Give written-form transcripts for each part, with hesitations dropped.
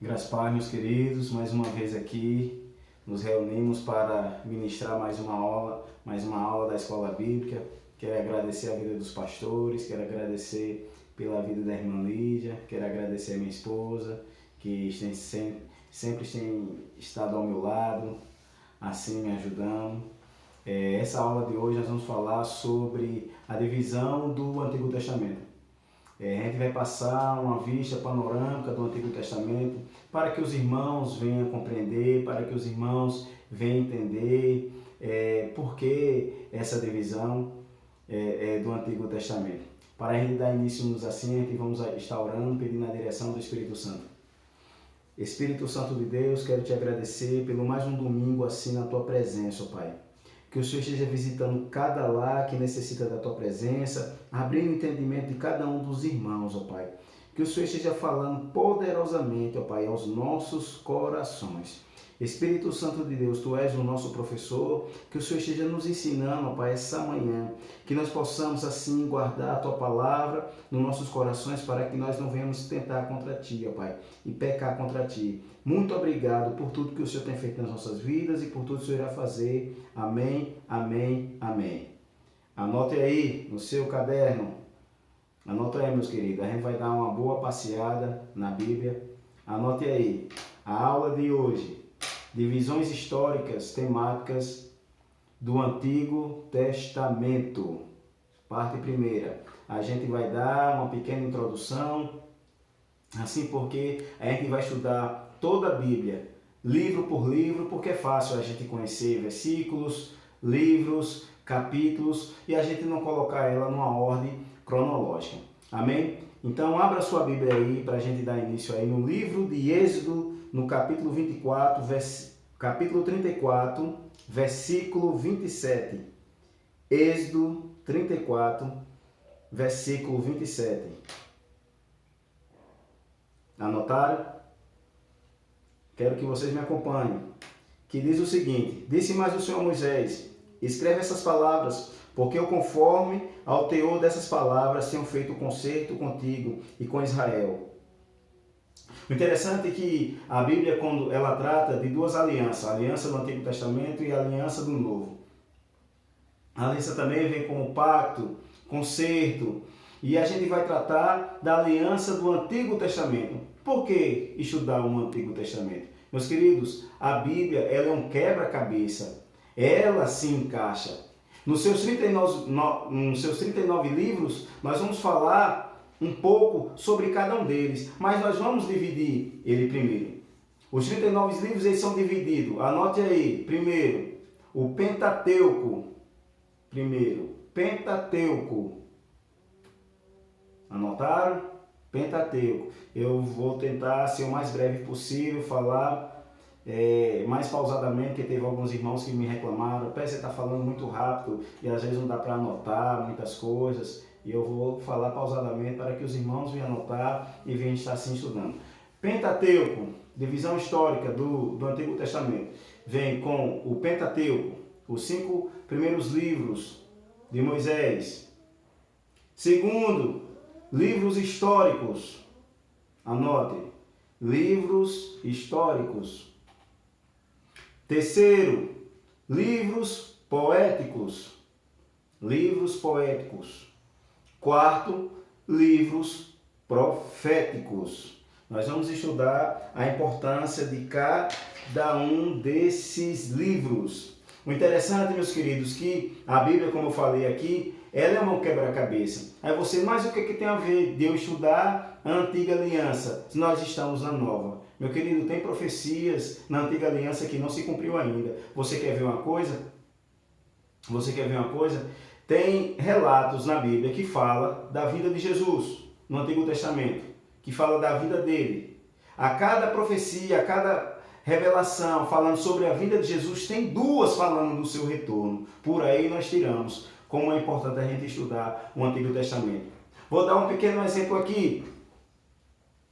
Graças a Deus, meus queridos, mais uma vez aqui nos reunimos para ministrar mais uma aula da Escola Bíblica. Quero agradecer a vida dos pastores, quero agradecer pela vida da irmã Lídia, quero agradecer a minha esposa, que sempre tem estado ao meu lado, assim me ajudando. Essa aula de hoje nós vamos falar sobre a divisão do Antigo Testamento. A gente vai passar uma vista panorâmica do Antigo Testamento para que os irmãos venham compreender, para que os irmãos venham entender por que essa divisão do Antigo Testamento. Para a gente dar início assim, a gente vamos estar orando, pedindo a direção do Espírito Santo. Espírito Santo de Deus, quero te agradecer pelo mais um domingo assim na tua presença, ó Pai. Que o Senhor esteja visitando cada lar que necessita da tua presença, abrindo o entendimento de cada um dos irmãos, ó Pai. Que o Senhor esteja falando poderosamente, ó Pai, aos nossos corações. Espírito Santo de Deus, Tu és o nosso professor, que o Senhor esteja nos ensinando, ó Pai, essa manhã, que nós possamos assim guardar a Tua palavra nos nossos corações para que nós não venhamos tentar contra Ti, ó Pai, e pecar contra Ti. Muito obrigado por tudo que o Senhor tem feito nas nossas vidas e por tudo que o Senhor irá fazer. Amém, amém, amém. Anote aí no seu caderno. Anote aí, meus queridos. A gente vai dar uma boa passeada na Bíblia. Anote aí. A aula de hoje. Divisões históricas temáticas do Antigo Testamento. Parte primeira. A gente vai dar uma pequena introdução. Assim porque a gente vai estudar toda a Bíblia, livro por livro, porque é fácil a gente conhecer versículos, livros, capítulos e a gente não colocar ela numa ordem cronológica. Amém? Então abra sua Bíblia aí para a gente dar início aí no livro de Êxodo, no capítulo 24, capítulo 34, versículo 27. Êxodo 34, versículo 27. Anotaram? Quero que vocês me acompanhem. Que diz o seguinte: Disse mais o Senhor a Moisés: Escreve essas palavras, porque eu conforme ao teor dessas palavras tenho feito concerto contigo e com Israel. O interessante é que a Bíblia, quando ela trata de duas alianças, a aliança do Antigo Testamento e a aliança do Novo. A aliança também vem como pacto, concerto, e a gente vai tratar da aliança do Antigo Testamento. Por que estudar um Antigo Testamento? Meus queridos, a Bíblia ela é um quebra-cabeça. Ela se encaixa. Nos seus 39 livros, nós vamos falar um pouco sobre cada um deles, mas nós vamos dividir ele primeiro. Os 39 livros eles são divididos. Anote aí. Primeiro, o Pentateuco. Pentateuco. Anotaram? Pentateuco. Eu vou tentar ser o mais breve possível, falar mais pausadamente, porque teve alguns irmãos que me reclamaram: Pé, você está falando muito rápido e às vezes não dá para anotar muitas coisas. E eu vou falar pausadamente para que os irmãos venham anotar e venham estar assim estudando. Pentateuco, divisão histórica do Antigo Testamento, vem com o Pentateuco, os 5 primeiros livros de Moisés. Segundo, livros históricos. Anote. Livros históricos. Terceiro, livros poéticos. Livros poéticos. Quarto, livros proféticos. Nós vamos estudar a importância de cada um desses livros. O interessante, meus queridos, que a Bíblia, como eu falei aqui, ela é um quebra-cabeça. Aí você, mas o que tem a ver de eu estudar a antiga aliança se nós estamos na nova? Meu querido, tem profecias na antiga aliança que não se cumpriu ainda. Você quer ver uma coisa? Tem relatos na Bíblia que fala da vida de Jesus no Antigo Testamento, que fala da vida dele. A cada profecia, a cada revelação falando sobre a vida de Jesus, tem 2 falando do seu retorno. Por aí nós tiramos como é importante a gente estudar o Antigo Testamento. Vou dar um pequeno exemplo aqui.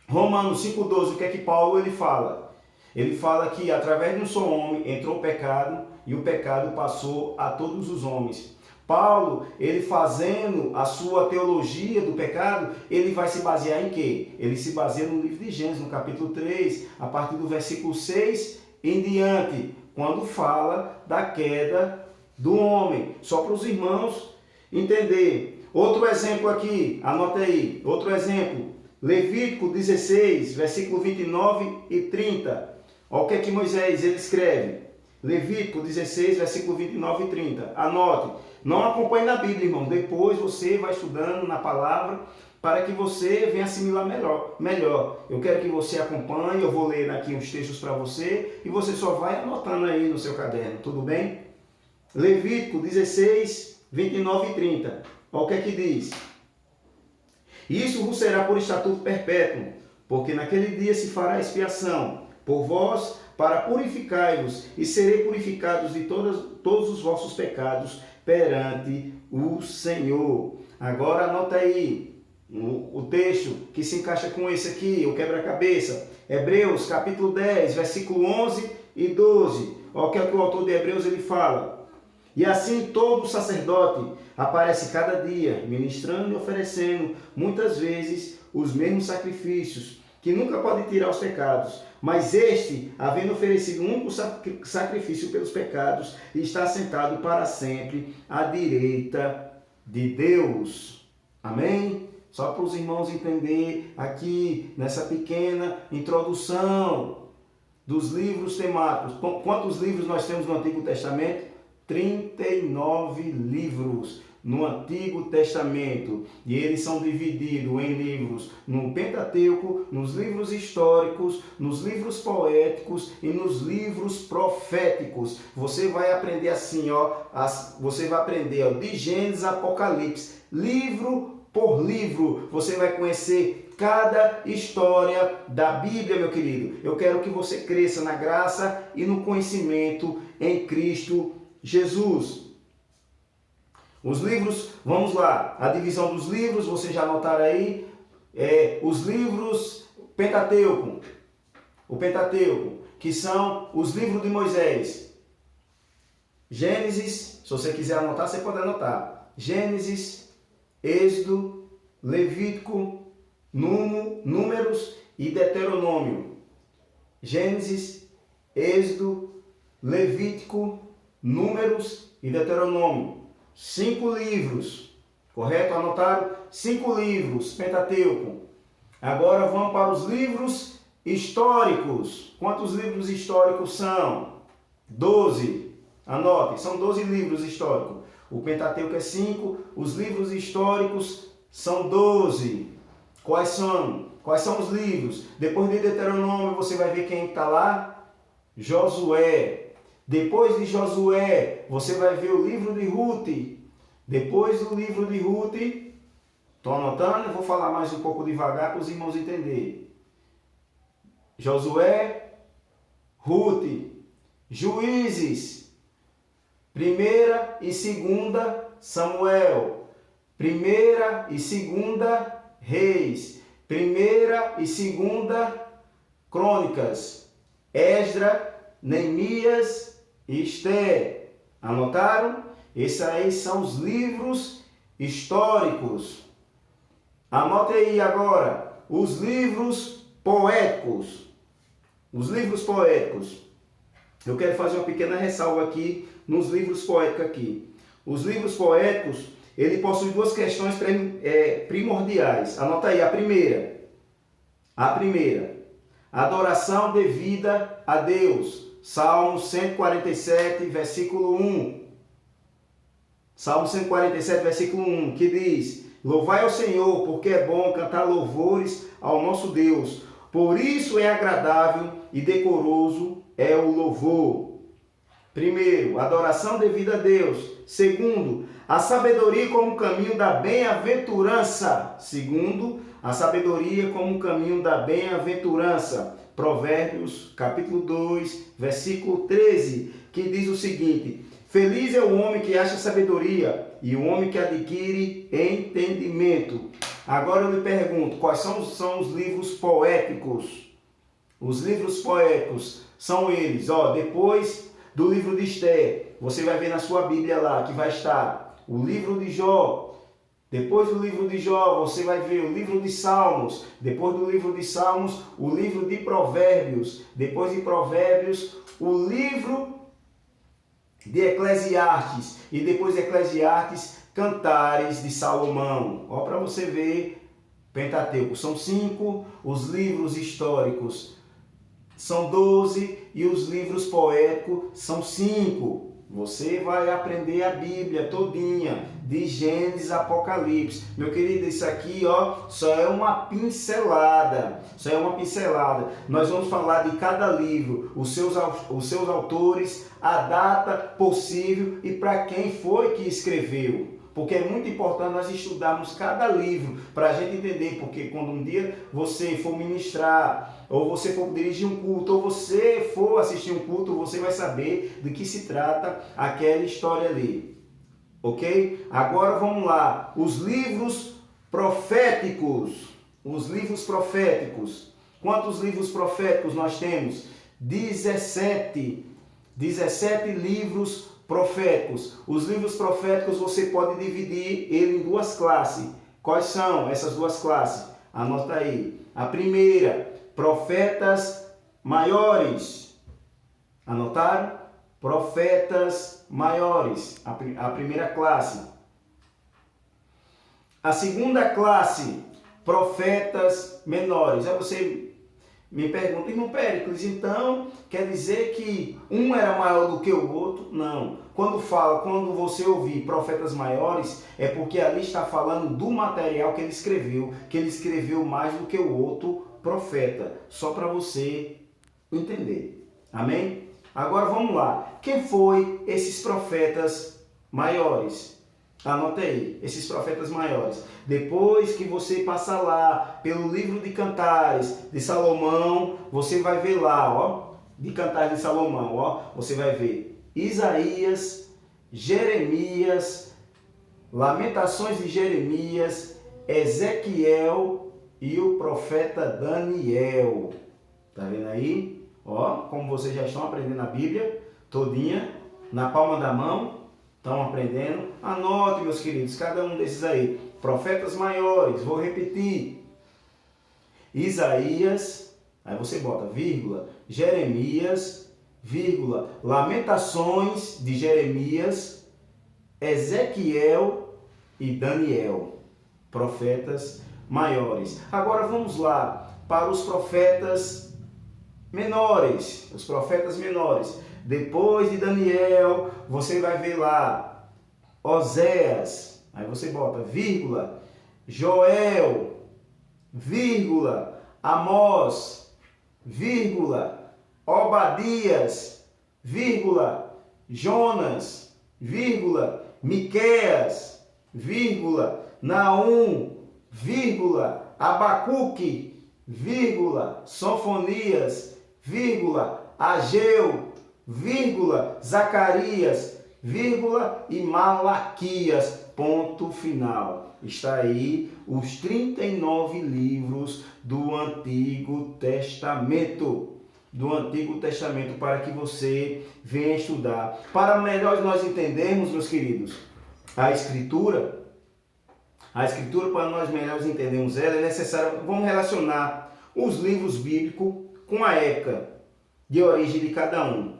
Romanos 5,12, o que é que Paulo ele fala? Ele fala que através de um só homem entrou o pecado e o pecado passou a todos os homens. Paulo, ele fazendo a sua teologia do pecado, ele vai se basear em quê? Ele se baseia no livro de Gênesis, no capítulo 3, a partir do versículo 6 em diante, quando fala da queda do homem. Só para os irmãos entender. Outro exemplo aqui, anota aí, outro exemplo, Levítico 16, versículo 29 e 30. Olha o que é que Moisés ele escreve. Levítico 16, versículo 29 e 30. Anote. Não acompanhe na Bíblia, irmão. Depois você vai estudando na palavra para que você venha assimilar melhor. Eu quero que você acompanhe. Eu vou ler aqui uns textos para você e você só vai anotando aí no seu caderno. Tudo bem? Levítico 16, 29 e 30. Olha o que é que diz. Isso vos será por estatuto perpétuo, porque naquele dia se fará expiação por vós, para purificai-vos, e serei purificados de todos os vossos pecados perante o Senhor. Agora anota aí o texto que se encaixa com esse aqui, o quebra-cabeça. Hebreus capítulo 10, versículo 11 e 12. Olha o que é que o autor de Hebreus ele fala. E assim todo sacerdote aparece cada dia, ministrando e oferecendo muitas vezes os mesmos sacrifícios, que nunca pode tirar os pecados. Mas este, havendo oferecido um único sacrifício pelos pecados, está sentado para sempre à direita de Deus. Amém? Só para os irmãos entender aqui, nessa pequena introdução dos livros temáticos. Quantos livros nós temos no Antigo Testamento? 39 livros no Antigo Testamento, e eles são divididos em livros no Pentateuco, nos livros históricos, nos livros poéticos e nos livros proféticos. Você vai aprender assim, você vai aprender de Gênesis a Apocalipse, livro por livro, você vai conhecer cada história da Bíblia, meu querido. Eu quero que você cresça na graça e no conhecimento em Cristo Jesus. Os livros, vamos lá, a divisão dos livros, vocês já anotaram aí, os livros Pentateuco, o Pentateuco, que são os livros de Moisés. Gênesis, se você quiser anotar, você pode anotar. Gênesis, Êxodo, Levítico, Números e Deuteronômio. Gênesis, Êxodo, Levítico, Números e Deuteronômio. 5 livros, correto? Anotaram? 5 livros, Pentateuco. Agora vamos para os livros históricos. Quantos livros históricos são? 12. Anotem, são 12 livros históricos. O Pentateuco é 5, os livros históricos são 12. Quais são? Quais são os livros? Depois de Deuteronômio, você vai ver quem está lá? Josué. Depois de Josué, você vai ver o livro de Ruth. Depois do livro de Ruth, estou anotando, eu vou falar mais um pouco devagar para os irmãos entenderem. Josué, Ruth, Juízes, 1ª e 2ª Samuel, 1ª e 2ª Reis, 1ª e 2ª Crônicas, Esdras, Neemias e Esther. Anotaram? Esses aí são os livros históricos. Anote aí agora os livros poéticos. Os livros poéticos. Eu quero fazer uma pequena ressalva aqui nos livros poéticos aqui. Os livros poéticos, ele possui 2 questões primordiais. Anota aí a primeira. Adoração devida a Deus. Salmo 147, versículo 1. Salmo 147, versículo 1, que diz: Louvai ao Senhor, porque é bom cantar louvores ao nosso Deus. Por isso é agradável e decoroso é o louvor. Primeiro, adoração devida a Deus. Segundo, a sabedoria como caminho da bem-aventurança. Segundo, a sabedoria como caminho da bem-aventurança. Provérbios, capítulo 2, versículo 13, que diz o seguinte: Feliz é o homem que acha sabedoria e o homem que adquire entendimento. Agora eu lhe pergunto, quais são os livros poéticos? Os livros poéticos são eles, depois do livro de Esther, você vai ver na sua Bíblia lá, que vai estar o livro de Jó. Depois do livro de Jó, você vai ver o livro de Salmos. Depois do livro de Salmos, o livro de Provérbios. Depois de Provérbios, o livro de Eclesiastes. E depois de Eclesiastes, Cantares de Salomão. Ó, para você ver, Pentateuco são 5, os livros históricos são 12 e os livros poéticos são 5. Você vai aprender a Bíblia todinha, de Gênesis a Apocalipse. Meu querido, isso aqui, ó, só é uma pincelada. Só é uma pincelada. Nós vamos falar de cada livro, os seus autores, a data possível e para quem foi que escreveu. Porque é muito importante nós estudarmos cada livro para a gente entender, porque quando um dia você for ministrar, ou você for dirigir um culto, ou você for assistir um culto, você vai saber de que se trata aquela história ali. Ok? Agora vamos lá. Os livros proféticos. Os livros proféticos. Quantos livros proféticos nós temos? 17. 17 livros proféticos. Os livros proféticos você pode dividir ele em duas classes. Quais são essas duas classes? Anota aí. A primeira, profetas maiores. Anotaram? Profetas maiores. A primeira classe. A segunda classe, profetas menores. Aí você me pergunta, irmão Péricles, então quer dizer que um era maior do que o outro? Não. Quando você ouvir profetas maiores, é porque ali está falando do material que ele escreveu mais do que o outro profeta. Só para você entender. Amém? Agora vamos lá. Quem foi esses profetas maiores? Anota aí, esses profetas maiores. Depois que você passar lá pelo livro de Cantares de Salomão, você vai ver lá, ó, de Cantares de Salomão, ó, você vai ver Isaías, Jeremias, Lamentações de Jeremias, Ezequiel e o profeta Daniel. Tá vendo aí? Ó, como vocês já estão aprendendo a Bíblia todinha na palma da mão. Estão aprendendo? Anote, meus queridos, cada um desses aí. Profetas maiores, vou repetir. Isaías, aí você bota vírgula, Jeremias, vírgula, Lamentações de Jeremias, Ezequiel e Daniel. Profetas maiores. Agora vamos lá para os profetas menores. Os profetas menores. Depois de Daniel, você vai ver lá Oséias, aí você bota vírgula, Joel, vírgula, Amós, vírgula, Obadias, vírgula, Jonas, vírgula, Miqueias, vírgula, Naum, vírgula, Abacuque, vírgula, Sofonias, vírgula, Ageu, vírgula, Zacarias, vírgula e Malaquias, ponto final. Está aí os 39 livros do Antigo Testamento. Do Antigo Testamento, para que você venha estudar. Para melhor nós entendermos, meus queridos, a Escritura, para nós melhores entendermos ela, é necessário, vamos relacionar os livros bíblicos com a época de origem de cada um.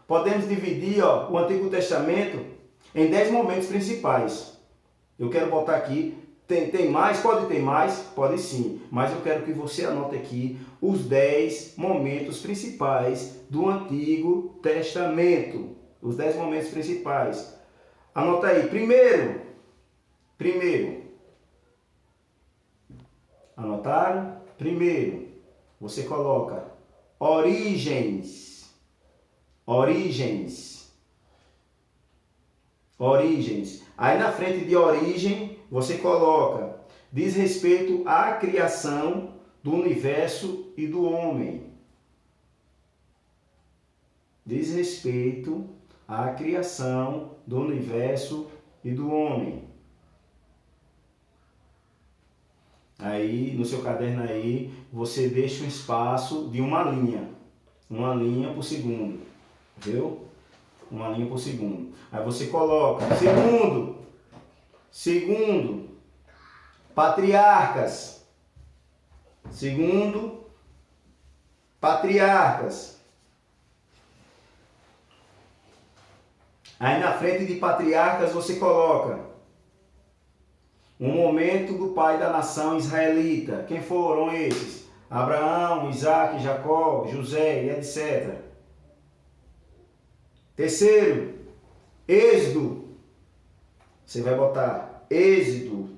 Podemos dividir o Antigo Testamento em 10 momentos principais. Eu quero botar aqui, tem mais? Pode ter mais? Pode sim, mas eu quero que você anote aqui os 10 momentos principais do Antigo Testamento. Os 10 momentos principais. Anota aí. Primeiro. Anotaram? Primeiro, você coloca origens. Aí na frente de origem, você coloca diz respeito à criação do universo e do homem. Diz respeito à criação do universo e do homem. Aí, no seu caderno aí, você deixa um espaço de uma linha por segundo. Viu? Uma linha por segundo. Aí você coloca, segundo, Segundo, patriarcas. Segundo, patriarcas. Aí na frente de patriarcas você coloca um momento do pai da nação israelita. Quem foram esses? Abraão, Isaac, Jacó, José e etc. Terceiro, Êxodo. Você vai botar Êxodo.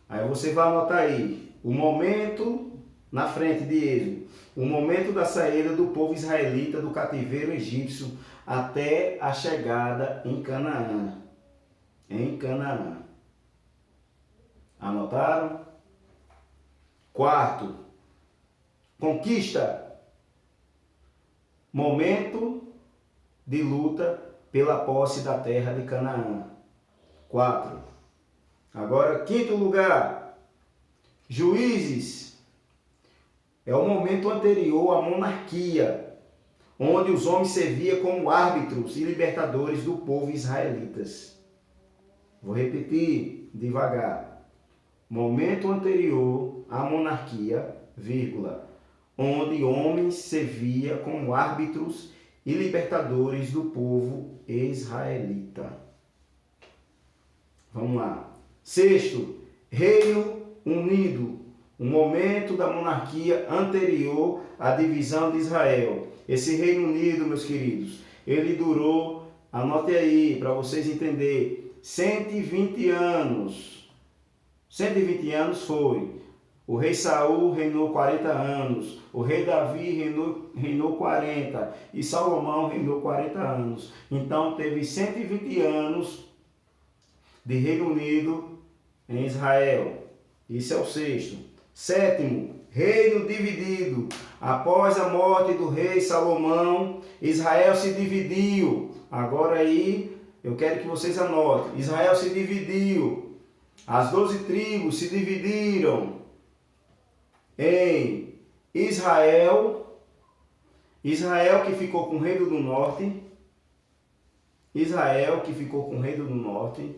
Aí você vai anotar aí o momento na frente de Êxodo. O momento da saída do povo israelita do cativeiro egípcio até a chegada em Canaã. Em Canaã. Anotaram? Quarto, conquista. Momento de luta pela posse da terra de Canaã. 4. Agora, quinto lugar, juízes. É o momento anterior à monarquia, onde os homens serviam como árbitros e libertadores do povo israelitas. Vou repetir devagar. Momento anterior à monarquia, vírgula, onde homens serviam como árbitros e libertadores do povo israelita. Vamos lá. Sexto, Reino Unido. O momento da monarquia anterior à divisão de Israel. Esse Reino Unido, meus queridos, ele durou, anote aí para vocês entenderem, 120 anos. 120 anos foi. O rei Saul reinou 40 anos, o rei Davi reinou 40 e Salomão reinou 40 anos. Então teve 120 anos de Reino Unido em Israel. Isso é o sexto. Sétimo, reino dividido. Após a morte do rei Salomão, Israel se dividiu. Agora aí eu quero que vocês anotem. Israel se dividiu. As 12 tribos se dividiram em Israel que ficou com o reino do norte, Israel que ficou com o reino do norte,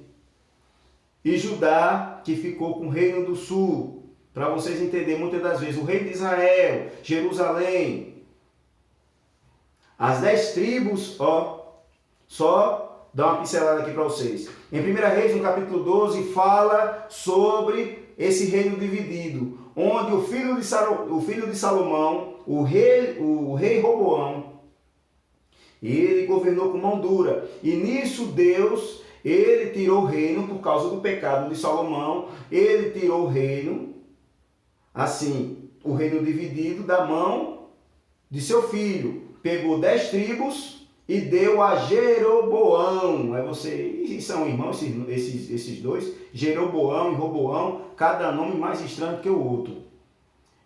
e Judá que ficou com o reino do sul. Para vocês entenderem, muitas das vezes, o reino de Israel, Jerusalém, as 10 tribos, só dá uma pincelada aqui para vocês. Em 1 Reis, no capítulo 12, fala sobre esse reino dividido, onde o filho de Salomão, o rei Roboão, ele governou com mão dura. E nisso Deus, ele tirou o reino por causa do pecado de Salomão. Ele tirou o reino, assim, o reino dividido da mão de seu filho. Pegou 10 tribos e deu a Jeroboão. Aí vocês são irmãos, esses dois, Jeroboão e Roboão, cada nome mais estranho que o outro.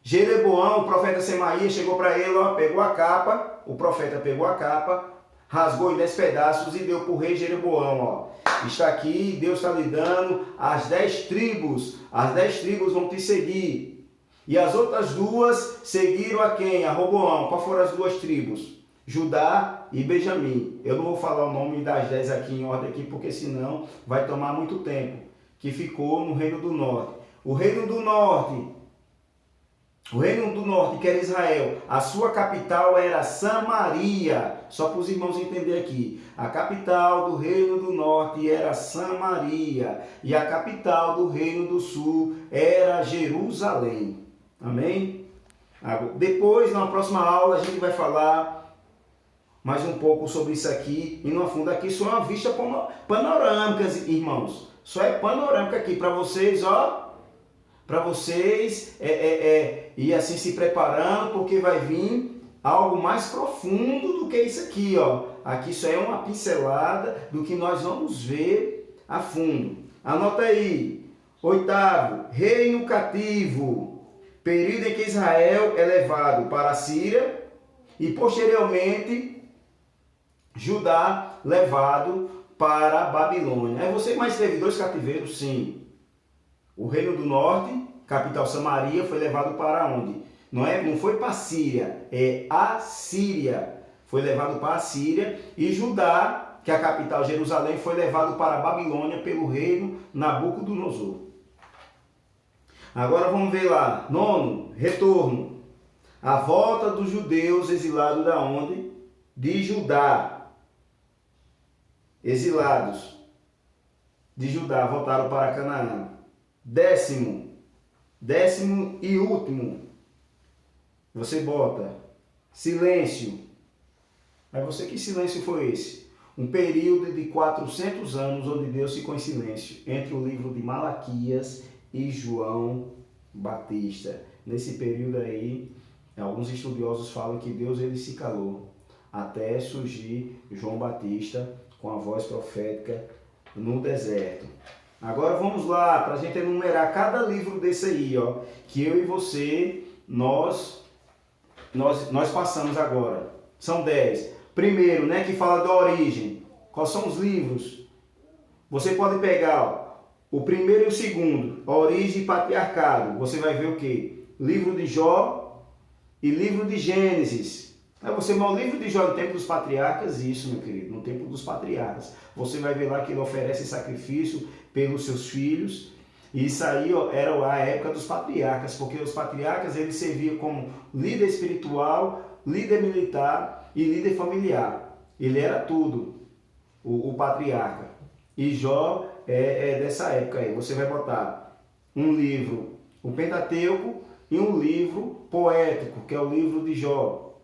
Jeroboão, o profeta Semaías chegou para ele, pegou a capa, o profeta pegou a capa, rasgou em 10 pedaços e deu para o rei Jeroboão. Está aqui, Deus está lhe dando as 10 tribos, as 10 tribos vão te seguir. E as outras duas seguiram a quem? A Roboão. Qual foram as duas tribos? Judá e Benjamim. Eu não vou falar o nome das 10 aqui em ordem aqui, porque senão vai tomar muito tempo. Que ficou no Reino do Norte. O Reino do Norte, que era Israel, a sua capital era Samaria. Só para os irmãos entenderem aqui. A capital do Reino do Norte era Samaria. E a capital do Reino do Sul era Jerusalém. Amém? Depois, na próxima aula, a gente vai falar mais um pouco sobre isso aqui. E no fundo aqui só é uma vista panorâmica, irmãos. Só é panorâmica aqui para vocês, para vocês ir assim se preparando, porque vai vir algo mais profundo do que isso aqui, Aqui só é uma pincelada do que nós vamos ver a fundo. Anota aí. Oitavo, reino cativo. Período em que Israel é levado para a Síria e posteriormente Judá levado para a Babilônia. Aí você mais teve 2 cativeiros, sim. O Reino do Norte, capital Samaria, foi levado para onde? Não foi para a Síria, é a Síria. Foi levado para a Síria e Judá que a capital Jerusalém foi levado para a Babilônia pelo reino Nabucodonosor. Agora vamos ver lá. 9, retorno. A volta dos judeus exilados da onde? De Judá. Exilados de Judá voltaram para Canaã. 10º e último. Você bota silêncio. Mas você, que silêncio foi esse? Um período de 400 anos onde Deus ficou em silêncio entre o livro de Malaquias e João Batista. Nesse período aí, alguns estudiosos falam que Deus ele se calou até surgir João Batista com a voz profética no deserto. Agora vamos lá, para a gente enumerar cada livro desse aí, ó, que eu e você, nós passamos agora. São 10. Primeiro, né, que fala da origem. Quais são os livros? Você pode pegar, ó, o primeiro e o segundo, a origem e patriarcado. Você vai ver o quê? Livro de Jó e livro de Gênesis. Aí você vai o livro de Jó no tempo dos patriarcas, isso, meu querido, no tempo dos patriarcas. Você vai ver lá que ele oferece sacrifício pelos seus filhos. E isso aí, ó, era a época dos patriarcas, porque os patriarcas eles serviam como líder espiritual, líder militar e líder familiar. Ele era tudo, o patriarca. E Jó é dessa época aí. Você vai botar um livro, o Pentateuco, e um livro poético, que é o livro de Jó.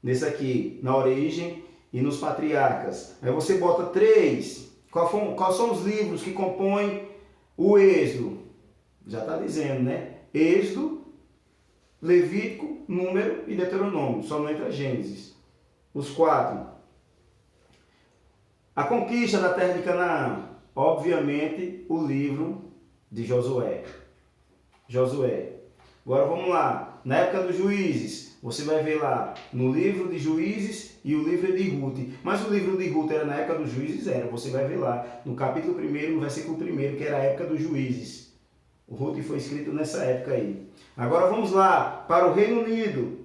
Nesse aqui, na origem e nos patriarcas. Aí você bota 3. Quais são os livros que compõem o Êxodo? Já está dizendo, né? Êxodo, Levítico, Número e Deuteronômio. Só não entra Gênesis. Os 4. A conquista da terra de Canaã. Obviamente, o livro de Josué. Agora vamos lá. Na época dos juízes, você vai ver lá no livro de Juízes e o livro de Ruth. Mas o livro de Ruth era na época dos juízes? Era. Você vai ver lá no capítulo 1, no versículo 1, que era a época dos juízes. O Ruth foi escrito nessa época aí. Agora vamos lá para o Reino Unido.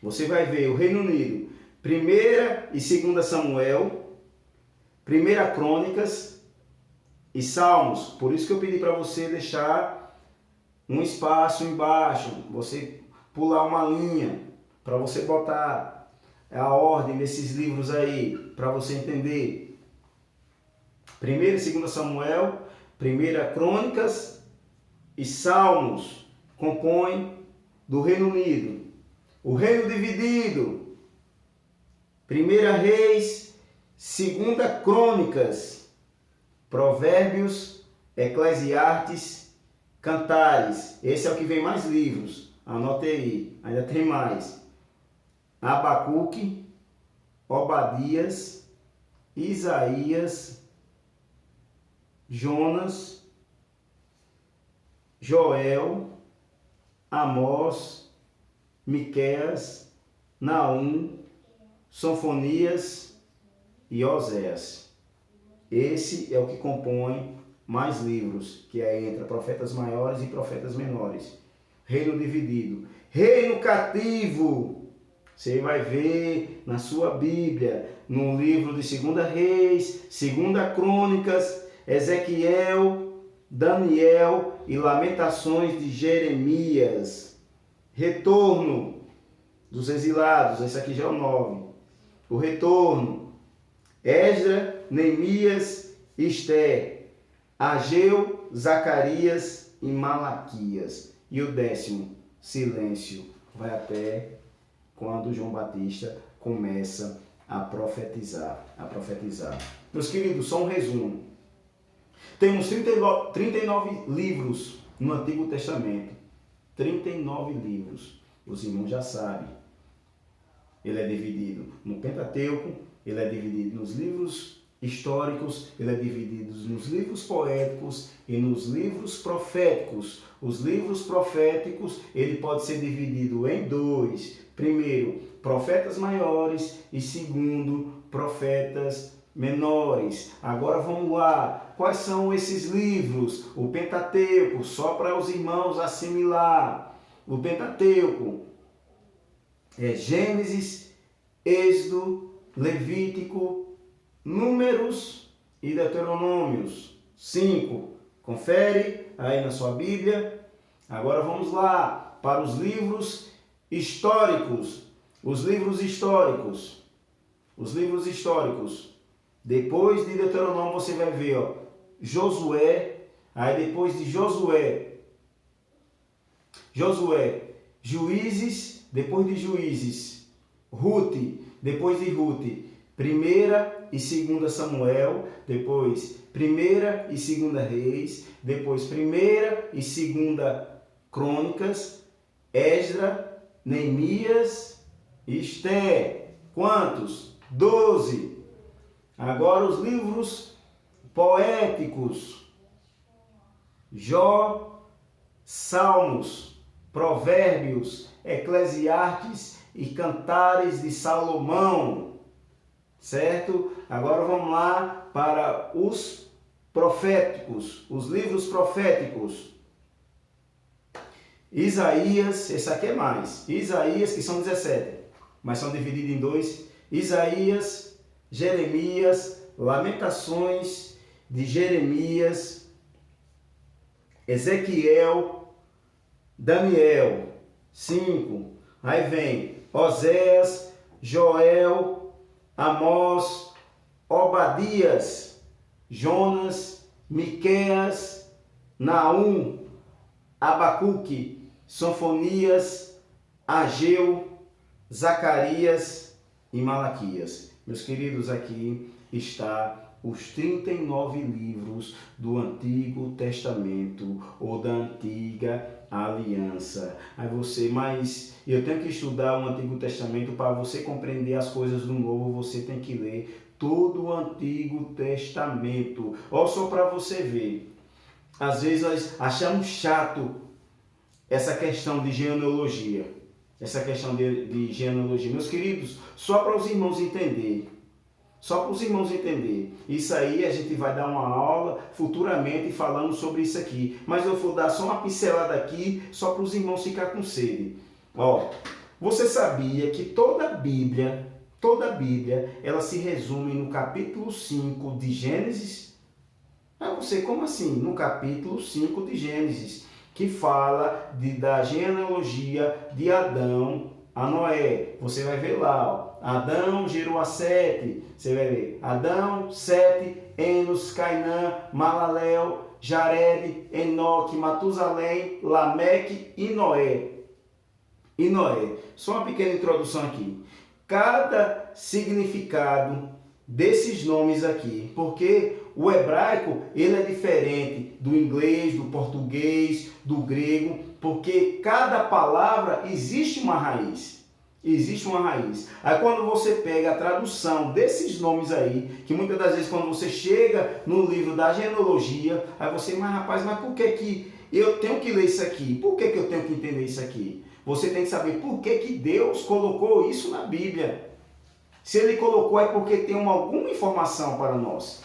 Você vai ver o Reino Unido. 1ª e 2ª Samuel, 1ª Crônicas e Salmos. Por isso que eu pedi para você deixar um espaço embaixo, você pular uma linha, para você botar a ordem desses livros aí, para você entender. 1ª e 2ª Samuel, 1ª Crônicas e Salmos compõem do Reino Unido. O Reino Dividido, 1ª Reis, 2ª Crônicas, Provérbios, Eclesiastes, Cantares. Esse é o que vem mais livros. Anote aí, ainda tem mais. Abacuque, Obadias, Isaías, Jonas, Joel, Amós, Miqueias, Naum, Sofonias e Oséias. Esse é o que compõe mais livros, que é entre profetas maiores e profetas menores. Reino dividido. Reino cativo. Você vai ver na sua Bíblia, no livro de 2ª Reis, 2ª Crônicas, Ezequiel, Daniel e Lamentações de Jeremias. Retorno dos exilados. Esse aqui já é o 9. O retorno. Esdras, Neemias, Esther, Ageu, Zacarias e Malaquias. E o 10º, silêncio. Vai até quando João Batista começa a profetizar. Meus queridos, só um resumo. Temos 39 livros no Antigo Testamento. 39 livros. Os irmãos já sabem. Ele é dividido no Pentateuco, ele é dividido nos livros históricos, ele é dividido nos livros poéticos e nos livros proféticos. Os livros proféticos, ele pode ser dividido em 2. Primeiro, profetas maiores e segundo, profetas menores. Agora vamos lá. Quais são esses livros? O Pentateuco, só para os irmãos assimilar. O Pentateuco Gênesis, Êxodo, Levítico, Números e Deuteronômios. 5. Confere aí na sua Bíblia. Agora vamos lá para os livros históricos. Os livros históricos. Depois de Deuteronômio você vai ver, ó, Josué. Aí depois de Josué, Juízes. Depois de Juízes, Ruth. Depois de Ruth, 1ª e 2ª Samuel. Depois 1ª e 2ª Reis. Depois 1ª e 2ª Crônicas. Esdra, Neemias e Esther. Quantos? 12. Agora os livros poéticos. Jó, Salmos, Provérbios, Eclesiastes e Cantares de Salomão. Certo? Agora vamos lá para os proféticos, os livros proféticos. Isaías, esse aqui é mais. Isaías, que são 17, mas são divididos em 2. Isaías, Jeremias, Lamentações de Jeremias, Ezequiel, Daniel. 5. Aí vem Oséias, Joel, Amós, Obadias, Jonas, Miqueias, Naum, Abacuque, Sofonias, Ageu, Zacarias e Malaquias. Meus queridos, aqui está os 39 livros do Antigo Testamento ou da Antiga Aliança. Aí você, mas eu tenho que estudar o Antigo Testamento para você compreender as coisas do Novo, você tem que ler todo o Antigo Testamento. Olha só para você ver. Às vezes nós achamos chato essa questão de genealogia. Meus queridos, só para os irmãos entenderem. Isso aí a gente vai dar uma aula futuramente falando sobre isso aqui. Mas eu vou dar só uma pincelada aqui, só para os irmãos ficar com sede. Ó, você sabia que toda a Bíblia, ela se resume no capítulo 5 de Gênesis? Ah, você, como assim? No capítulo 5 de Gênesis, que fala da genealogia de Adão a Noé. Você vai ver lá, ó. Adão gerou a Sete. Você vai ver. Adão, Sete, Enos, Cainã, Malalel, Jared, Enoque, Matusalém, Lameque e Noé. Só uma pequena introdução aqui. Cada significado desses nomes aqui, porque o hebraico ele é diferente do inglês, do português, do grego, porque cada palavra existe uma raiz. Aí quando você pega a tradução desses nomes aí, que muitas das vezes quando você chega no livro da genealogia, aí você, mas por que eu tenho que ler isso aqui? Por que eu tenho que entender isso aqui? Você tem que saber por que Deus colocou isso na Bíblia. Se ele colocou é porque tem alguma informação para nós.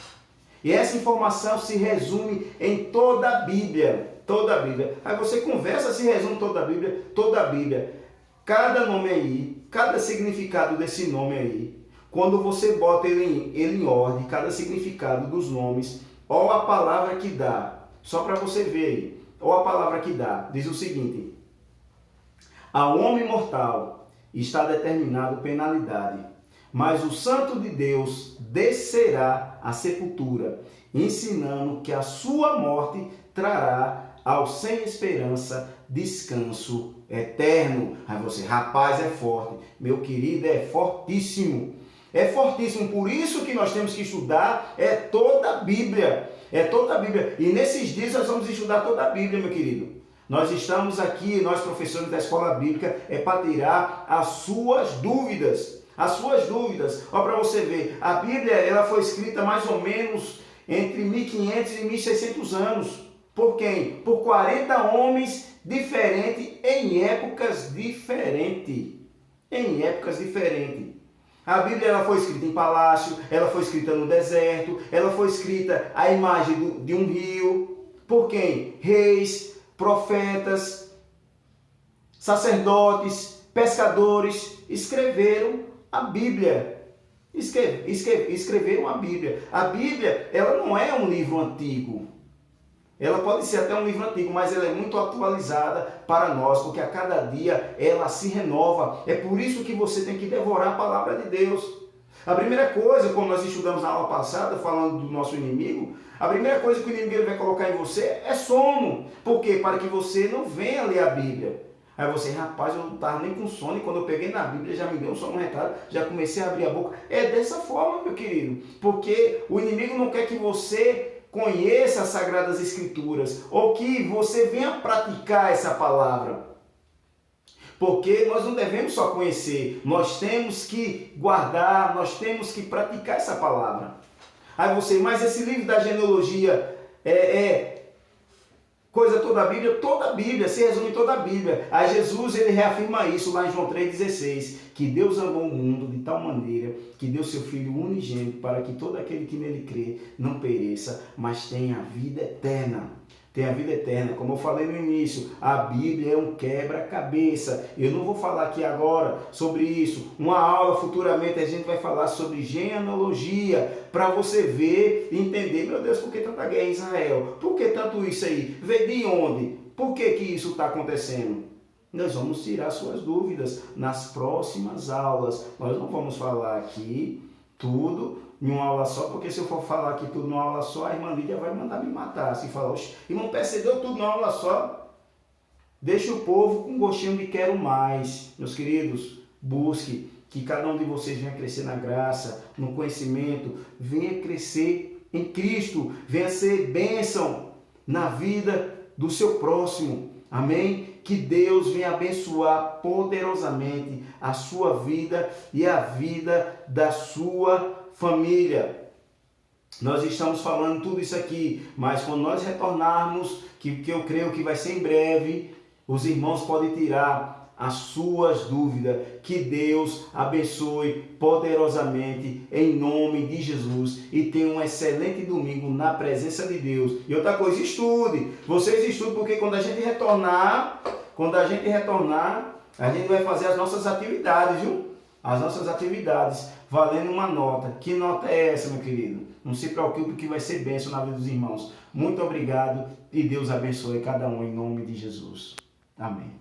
E essa informação se resume em toda a Bíblia. Aí você conversa, se resume toda a Bíblia. Cada nome aí, cada significado desse nome aí, quando você bota ele em ordem, cada significado dos nomes, ou a palavra que dá, só para você ver aí, ou a palavra que dá, diz o seguinte: ao homem mortal está determinado penalidade, mas o santo de Deus descerá à sepultura, ensinando que a sua morte trará ao sem esperança descanso eterno. Aí você, rapaz, é forte. Meu querido, é fortíssimo. Por isso que nós temos que estudar toda a Bíblia. E nesses dias nós vamos estudar toda a Bíblia, meu querido. Nós estamos aqui, nós professores da escola bíblica, para tirar as suas dúvidas. Olha para você ver, a Bíblia ela foi escrita mais ou menos entre 1500 e 1600 anos. Por quem? Por 40 homens diferentes em épocas diferentes. A Bíblia ela foi escrita em palácio, ela foi escrita no deserto, ela foi escrita à imagem de um rio. Por quem? Reis, profetas, sacerdotes, pescadores escreveram a Bíblia. Escreveram a Bíblia. A Bíblia, ela não é um livro antigo. Ela pode ser até um livro antigo, mas ela é muito atualizada para nós, porque a cada dia ela se renova. É por isso que você tem que devorar a palavra de Deus. A primeira coisa, como nós estudamos na aula passada, falando do nosso inimigo, a primeira coisa que o inimigo vai colocar em você é sono. Por quê? Para que você não venha ler a Bíblia. Aí você, rapaz, eu não estava nem com sono e quando eu peguei na Bíblia já me deu um sono retado, já comecei a abrir a boca. É dessa forma, meu querido, porque o inimigo não quer que você conheça as Sagradas Escrituras ou que você venha praticar essa palavra. Porque nós não devemos só conhecer, nós temos que guardar, nós temos que praticar essa palavra. Aí você, mas esse livro da genealogia coisa toda a Bíblia, se resume em toda a Bíblia. Aí Jesus, ele reafirma isso lá em João 3,16, que Deus amou o mundo de tal maneira que deu seu Filho unigênito para que todo aquele que nele crê não pereça, mas tenha a vida eterna. Tem a vida eterna. Como eu falei no início, a Bíblia é um quebra-cabeça. Eu não vou falar aqui agora sobre isso. Uma aula futuramente a gente vai falar sobre genealogia, para você ver e entender, meu Deus, por que tanta guerra em Israel? Por que tanto isso aí? Veio de onde? Por que isso está acontecendo? Nós vamos tirar suas dúvidas nas próximas aulas. Nós não vamos falar aqui tudo em uma aula só, porque se eu for falar aqui tudo numa aula só, a irmã Lídia vai mandar me matar. Se falar, irmão, percebeu tudo numa aula só? Deixa o povo com gostinho de quero mais. Meus queridos, busque que cada um de vocês venha crescer na graça, no conhecimento, venha crescer em Cristo, venha ser bênção na vida do seu próximo. Amém? Que Deus venha abençoar poderosamente a sua vida e a vida da sua família. Nós estamos falando tudo isso aqui, mas quando nós retornarmos, que eu creio que vai ser em breve, os irmãos podem tirar as suas dúvidas. Que Deus abençoe poderosamente em nome de Jesus e tenha um excelente domingo na presença de Deus. E outra coisa, estude. Vocês estudem, porque quando a gente retornar, a gente vai fazer as nossas atividades, viu? As nossas atividades, valendo uma nota. Que nota é essa, meu querido? Não se preocupe que vai ser bênção na vida dos irmãos. Muito obrigado e Deus abençoe cada um em nome de Jesus. Amém.